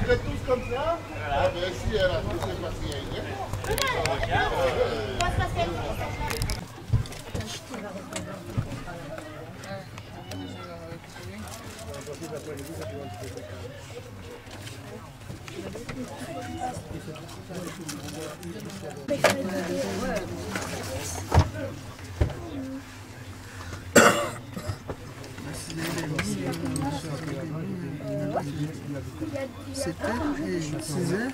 tirez tous comme ça. Ah ben si, elle a tout fait passer hier. C'était 6 heures.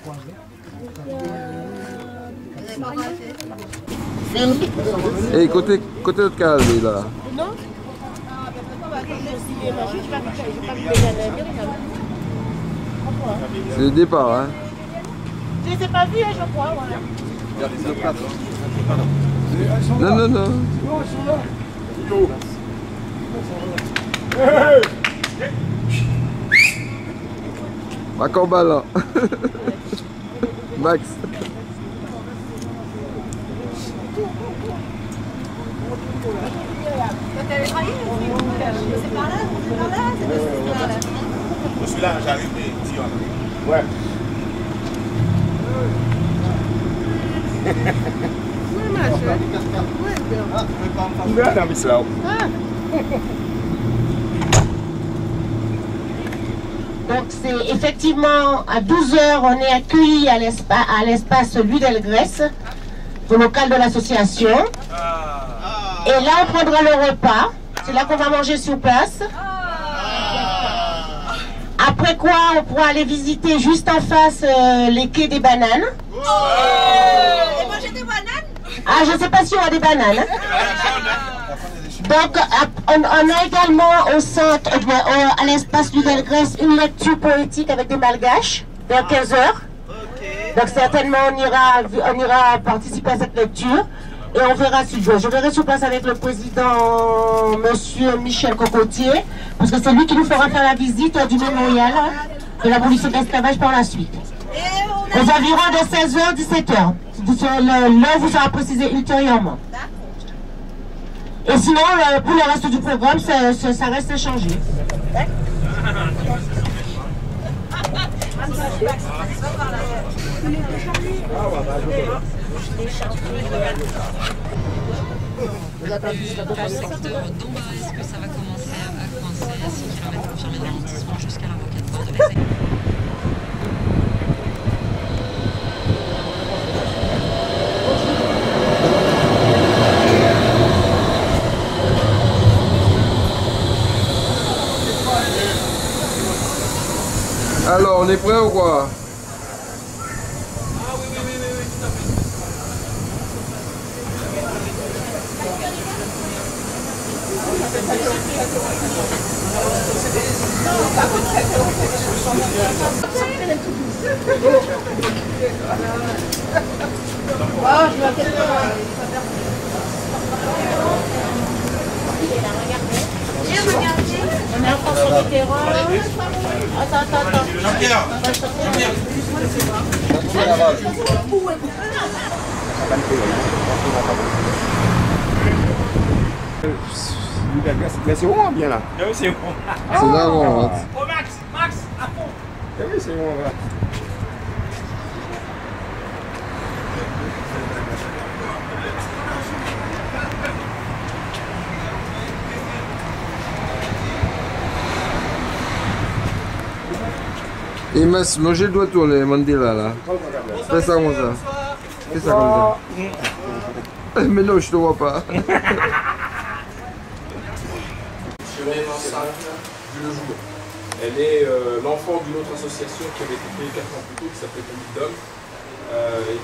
Et côté de Calvi là. Non. C'est le départ, hein. Je les ai pas vus, je crois. Voilà. Non, non, non. Encore ballon. Max. Je suis là, j'arrive et Dion. Ouais. Donc c'est effectivement à 12 h, on est accueillis à l'espace Louis Delgrès, au local de l'association. Et là on prendra le repas, c'est là qu'on va manger sur place. Après quoi on pourra aller visiter juste en face les quais des bananes. Et manger des bananes? Ah, je ne sais pas si on a des bananes. Donc, on a également au centre, à l'espace du Delgrès, une lecture poétique avec des malgaches, vers 15 h. Donc, certainement, on ira participer à cette lecture. Et on verra si je verrai sur place avec le président, monsieur Michel Cocotier, parce que c'est lui qui nous fera faire la visite du mémorial de l'abolition de l'esclavage par la suite. Aux environs de 16 h, 17 h. L'heure vous sera précisée ultérieurement. Et sinon, pour le reste du programme, ça reste inchangé. Le secteur d'Omba, est-ce que ça va commencer à coincer à 6 km confirmé de ralentissement jusqu'à la roquette port de l'Exé? Alors, on est prêt ou quoi? On est encore sur le terrain. Attends. Jean-Pierre. Mais c'est bon, bien là. Oui, c'est bon. C'est là où on rentre. Oh, Max, à fond. Oui, c'est bon, là. Et moi j'ai le doigt tourner, Mandela là. Fais ça comme ça. Fais ça comme ça. Mais non, je te vois pas. Elle est l'enfant d'une autre association qui avait été créée 4 ans plus tôt, qui s'appelait Conduite d'Homme, et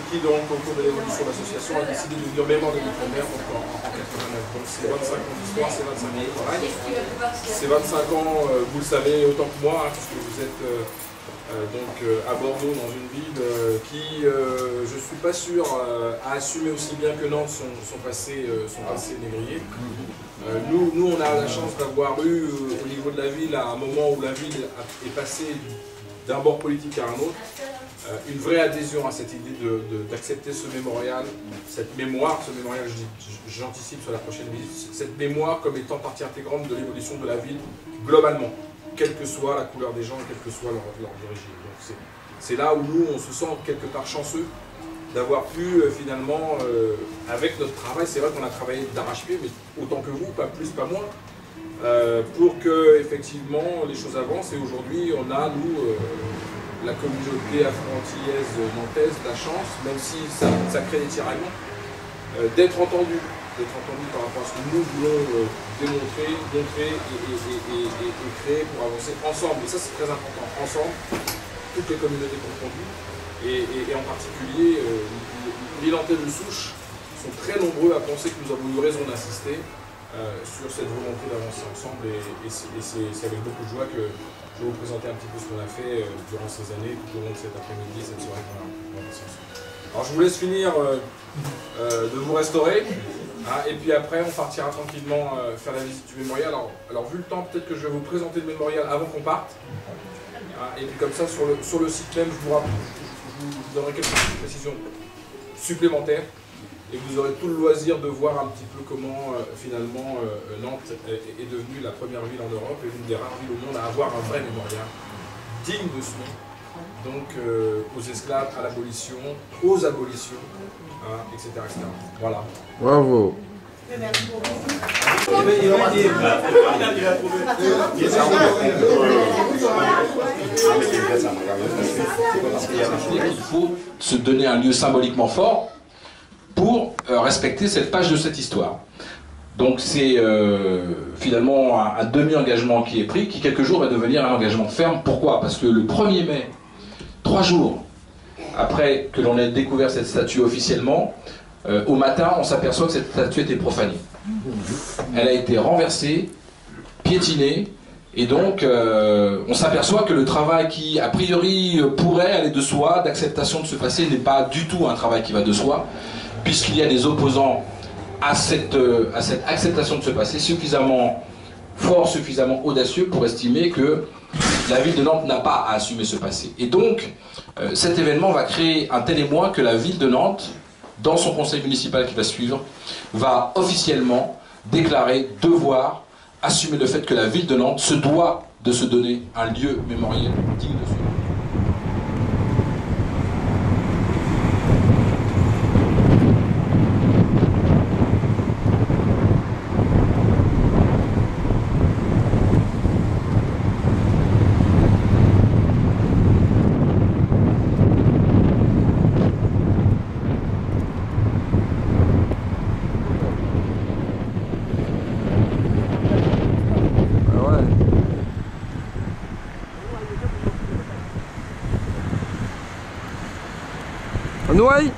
qui donc, au cours de l'évolution de l'association, a décidé de devenir mémoire de l'outre-mer en 89. Donc c'est 25 ans d'histoire, c'est 25 ans de travail. C'est 25 ans, vous le savez autant que moi, puisque vous êtes donc à Bordeaux, dans une ville qui, je ne suis pas sûr, a assumé aussi bien que Nantes son passé négrier. Nous, on a la chance d'avoir eu, au niveau de la ville, à un moment où la ville est passée d'un bord politique à un autre, une vraie adhésion à cette idée d'accepter ce mémorial, cette mémoire, j'anticipe sur la prochaine visite, cette mémoire comme étant partie intégrante de l'évolution de la ville, globalement. quelle que soit la couleur des gens, quelle que soit leur origine. Donc c'est là où nous, on se sent quelque part chanceux d'avoir pu finalement, avec notre travail, c'est vrai qu'on a travaillé d'arrache-pied, mais autant que vous, pas plus, pas moins, pour que effectivement les choses avancent. Et aujourd'hui, on a, nous, la communauté afro-antillaise nantaise, la chance, même si ça crée des tiraillements, d'être entendu par rapport à ce que nous voulons démontrer, montrer et créer pour avancer ensemble. Et ça, c'est très important, ensemble, toutes les communautés confondues. Et en particulier, les Nantais de souche sont très nombreux à penser que nous avons eu raison d'insister sur cette volonté d'avancer ensemble. Et c'est avec beaucoup de joie que je vais vous présenter un petit peu ce qu'on a fait durant ces années, tout au long de cet après-midi, cette soirée qu'on a passée ensemble. Alors je vous laisse finir de vous restaurer, hein, et puis après on partira tranquillement faire la visite du mémorial. Alors vu le temps, peut-être que je vais vous présenter le mémorial avant qu'on parte. Et puis comme ça, sur le site même, je vous donnerai quelques précisions supplémentaires et vous aurez tout le loisir de voir un petit peu comment finalement Nantes est devenue la première ville en Europe et l'une des rares villes au monde à avoir un vrai mémorial digne de ce nom. Donc aux esclaves, à l'abolition, aux abolitions, hein, etc., etc. Voilà. Bravo. Il faut se donner un lieu symboliquement fort pour respecter cette page de cette histoire. Donc c'est finalement un demi-engagement qui est pris, qui quelques jours va devenir un engagement ferme. Pourquoi? Parce que le 1er mai, 3 jours après que l'on ait découvert cette statue officiellement, au matin, on s'aperçoit que cette statue était profanée. Elle a été renversée, piétinée, et donc on s'aperçoit que le travail qui, a priori, pourrait aller de soi, d'acceptation de ce passé, n'est pas du tout un travail qui va de soi, puisqu'il y a des opposants à cette acceptation de ce passé suffisamment fort, suffisamment audacieux pour estimer que la ville de Nantes n'a pas à assumer ce passé. Et donc, cet événement va créer un tel émoi que la ville de Nantes, dans son conseil municipal qui va suivre, va officiellement déclarer devoir assumer le fait que la ville de Nantes se doit de se donner un lieu mémoriel digne de ce nom. Nouaille.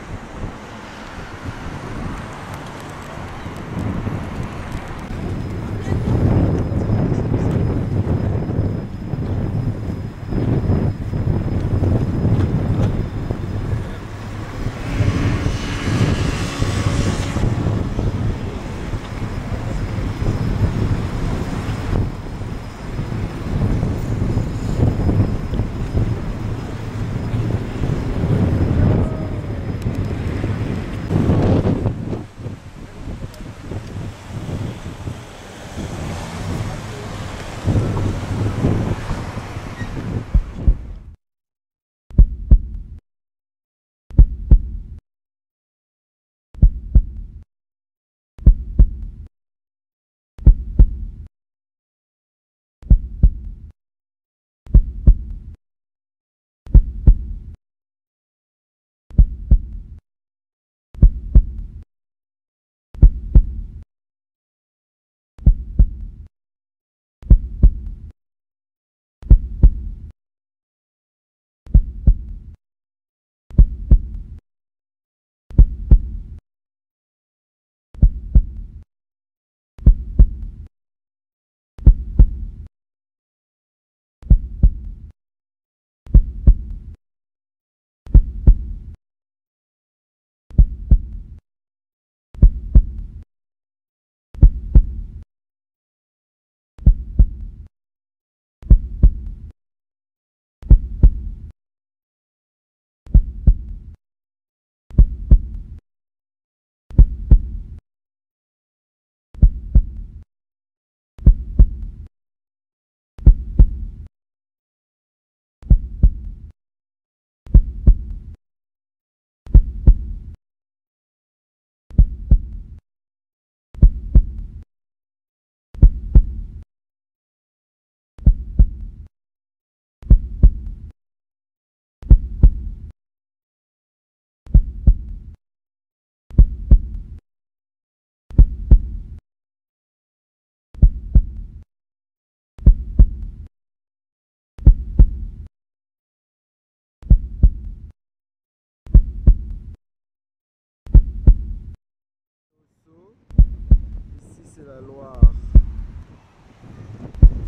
la Loire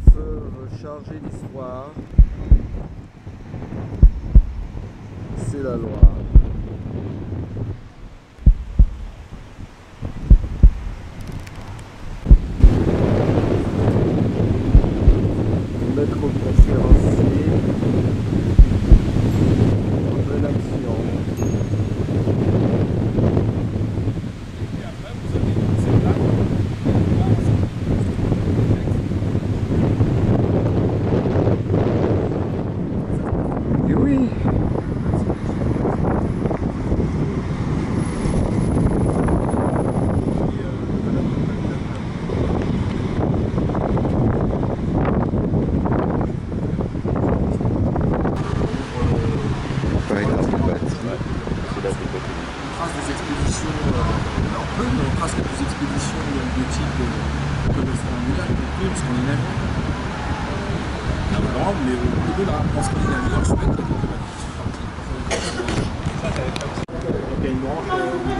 peuvent changer l'histoire, c'est la Loire. Maître conférencier en pleine action. Et oui. Trace des expéditions, alors peu, mais on trace quelques expéditions de type comme extraordinaire, parce qu'on est navire. En Europe, mais au bout de là, en Scandinavie, en Suède, il y a quelques navires qui sont partis. Donc il y a une branche.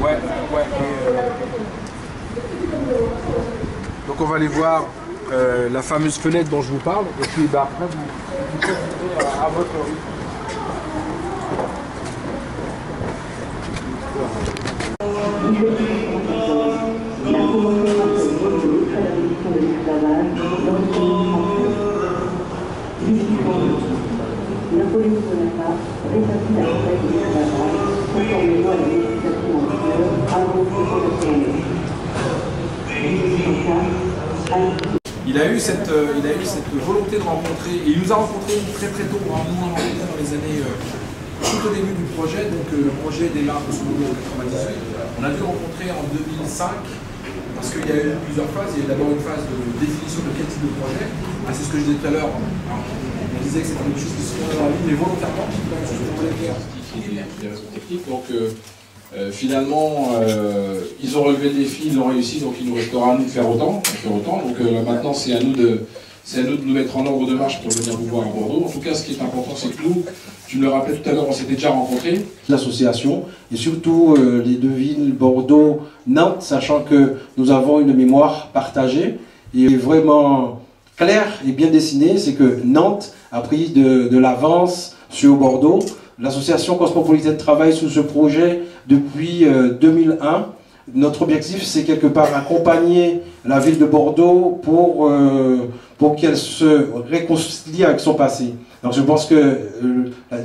Ouais. Donc on va aller voir la fameuse fenêtre dont je vous parle, et puis bah, après vous continuez à votre rythme. Napoléon Bonaparte rétablit la retraite de l'esclavage conformément à la législation antérieure avant le Il a eu cette volonté de rencontrer, et il nous a rencontrés très très tôt, nous avons rencontré dans les années, tout au début du projet, donc le projet démarre en 1998. On a dû le rencontrer en 2005, parce qu'il y a eu plusieurs phases. Il y a eu d'abord une phase de définition de quel type de projet. C'est ce que je disais tout à l'heure. On disait que c'était quelque chose qui se faisait dans la vie, mais volontairement, qui était quelque chose de moléculaire. Des raisons techniques. Donc finalement, ils ont relevé le défi, ils ont réussi, donc il nous restera à nous de faire autant. Donc maintenant, c'est à nous de nous mettre en ordre de marche pour venir vous voir à Bordeaux. En tout cas, ce qui est important, c'est que nous, tu me le rappelais tout à l'heure, on s'était déjà rencontrés. L'association, et surtout les deux villes, Bordeaux, Nantes, sachant que nous avons une mémoire partagée et vraiment claire et bien dessinée, c'est que Nantes a pris de l'avance sur Bordeaux. L'association cosmopolitaine travaille sur ce projet depuis 2001. Notre objectif, c'est quelque part accompagner la ville de Bordeaux pour qu'elle se réconcilie avec son passé. Donc je pense que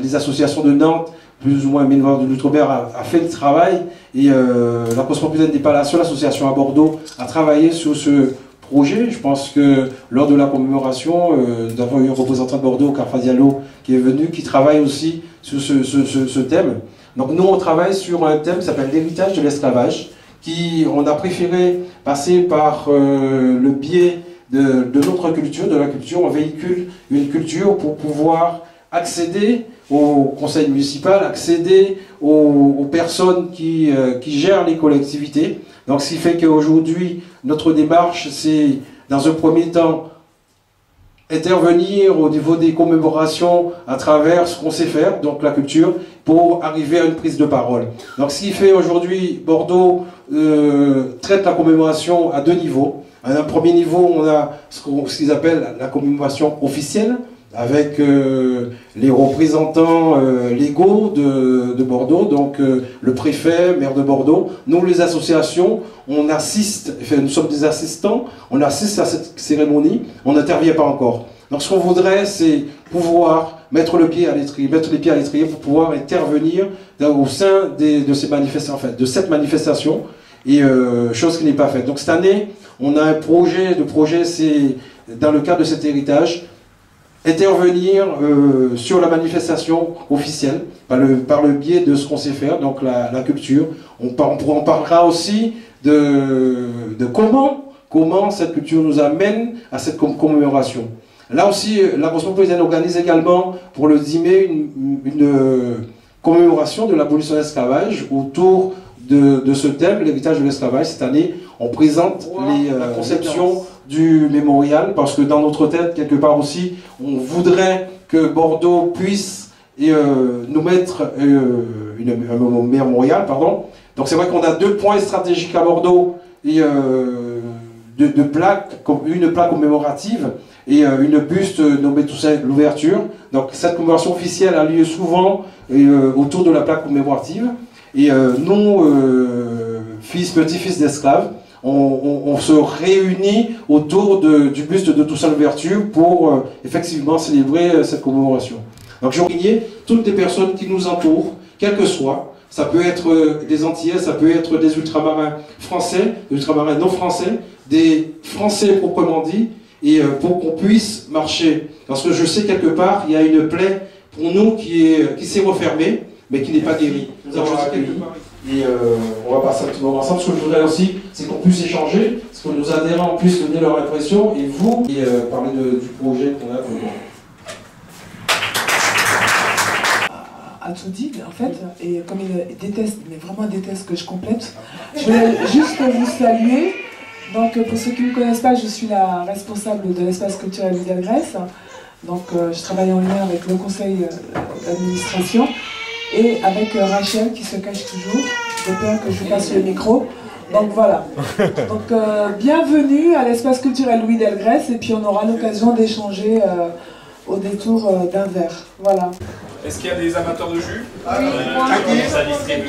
les associations de Nantes, plus ou moins Mémoire de l'Outre-mer, a fait le travail, et la Cosmopolitaine des Palacios, l'association à Bordeaux, a travaillé sur ce projet. Je pense que lors de la commémoration, nous avons eu un représentant de Bordeaux, Carfa Diallo, qui est venu, qui travaille aussi sur ce thème. Donc nous, on travaille sur un thème qui s'appelle l'héritage de l'esclavage, on a préféré passer par le biais de notre culture, de la culture. On véhicule une culture pour pouvoir accéder au conseil municipal, accéder aux personnes qui gèrent les collectivités. Donc ce qui fait qu'aujourd'hui, notre démarche, c'est dans un premier temps intervenir au niveau des commémorations à travers ce qu'on sait faire, donc la culture, pour arriver à une prise de parole. Donc ce qui fait aujourd'hui, Bordeaux traite la commémoration à deux niveaux. À un premier niveau, on a ce qu'ils appellent la commémoration officielle, avec les représentants légaux de Bordeaux, donc le préfet, maire de Bordeaux. Nous, les associations, on assiste, enfin, nous sommes des assistants, on assiste à cette cérémonie, on n'intervient pas encore. Donc ce qu'on voudrait, c'est pouvoir mettre les pieds à l'étrier pour pouvoir intervenir au sein de ces manifestations, en fait, de cette manifestation, et chose qui n'est pas faite. Donc cette année, on a un projet, c'est dans le cadre de cet héritage, intervenir sur la manifestation officielle par le biais de ce qu'on sait faire, donc la culture. On parlera aussi de comment cette culture nous amène à cette commémoration. Là aussi, la Cosmopolitaine organise également pour le 10 mai une commémoration de l'abolition de l'esclavage autour de ce thème, l'héritage de l'esclavage. Cette année, on présente la conception du mémorial, parce que dans notre tête, quelque part aussi, on voudrait que Bordeaux puisse nous mettre un mémorial, pardon. Donc c'est vrai qu'on a deux points stratégiques à Bordeaux, et une plaque commémorative et une buste nommée Toussaint l'ouverture. Donc cette commémoration officielle a lieu souvent autour de la plaque commémorative. Et nous, fils, petits-fils d'esclaves, on se réunit autour du buste de Toussaint l'ouverture pour effectivement célébrer cette commémoration. Donc je voudrais toutes les personnes qui nous entourent, quelles que soient, ça peut être des Antillais, ça peut être des ultramarins français, des ultramarins non français, des Français proprement dit, et pour qu'on puisse marcher. Parce que je sais quelque part, il y a une plaie pour nous qui s'est refermée, mais qui n'est pas guérie. Nous avons quelque part. Et on va passer un petit moment ensemble. Ce que je voudrais aussi, c'est qu'on puisse échanger, que nos adhérents puissent donner leur impression, et vous, parler du projet qu'on a pour nous. A tout dit en fait, et comme il déteste, mais vraiment déteste que je complète, je voulais juste vous saluer. Donc pour ceux qui ne me connaissent pas, je suis la responsable de l'espace culturel Louis Delgrès. Donc je travaille en lien avec le conseil d'administration et avec Rachel qui se cache toujours. J'ai peur que je vous passe le micro. Donc voilà. Donc bienvenue à l'espace culturel Louis Delgrès, et puis on aura l'occasion d'échanger au détour d'un verre. Voilà. Est-ce qu'il y a des amateurs de jus? Oui, moi. Ça distribue.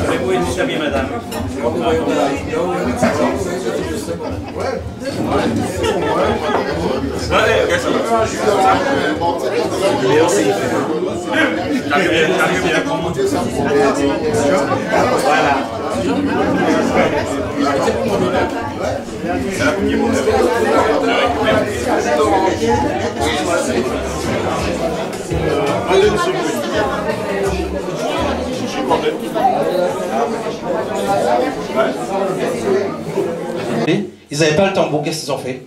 Avez-vous été servi, madame? Voilà. C'est la première Ils n'avaient pas le tambour, qu'est-ce qu'ils ont fait?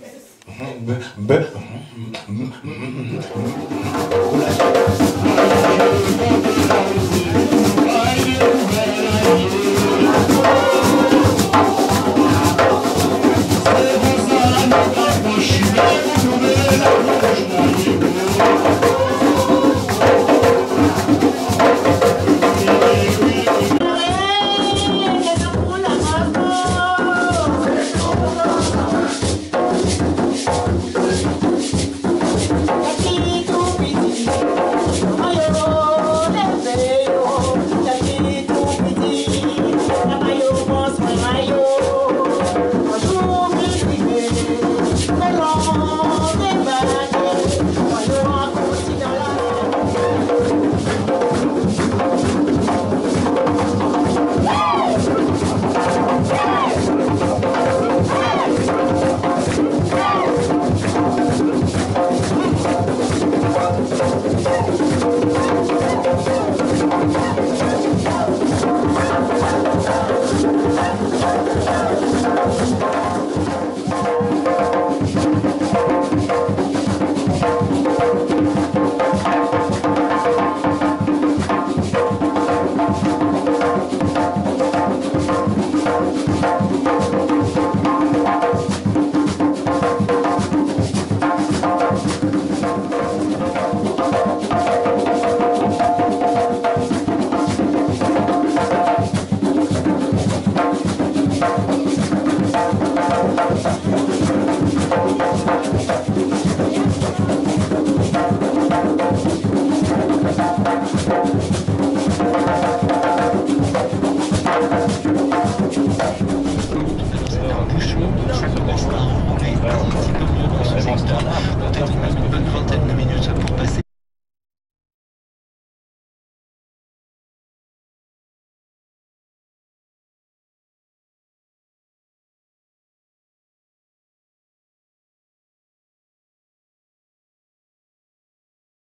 Peut-être même une bonne vingtaine.